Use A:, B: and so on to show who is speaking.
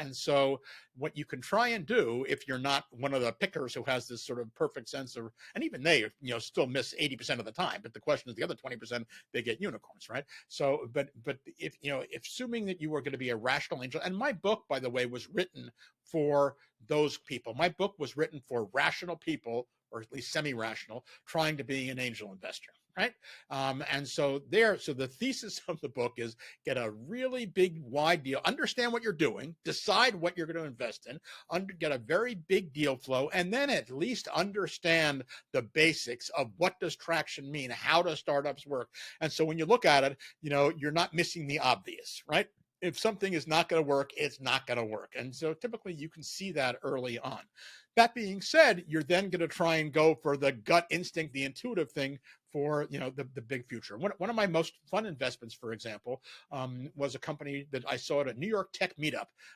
A: And so what you can try and do, if you're not one of the pickers who has this sort of perfect sense of, and even they, still miss 80% of the time, but the question is the other 20%, they get unicorns, right? So, but if assuming that you are going to be a rational angel, and my book, by the way, was written for those people. My book was written for rational people, or at least semi-rational, trying to be an angel investor, right? And so the thesis of the book is get a really big, wide deal, understand what you're doing, decide what you're going to invest in, get a very big deal flow, and then at least understand the basics of what does traction mean, how do startups work. And so when you look at it, you're not missing the obvious, right? If something is not going to work, it's not going to work. And so typically you can see that early on. That being said, you're then going to try and go for the gut instinct, the intuitive thing for the big future. One of my most fun investments, for example, was a company that I saw at a New York tech meetup.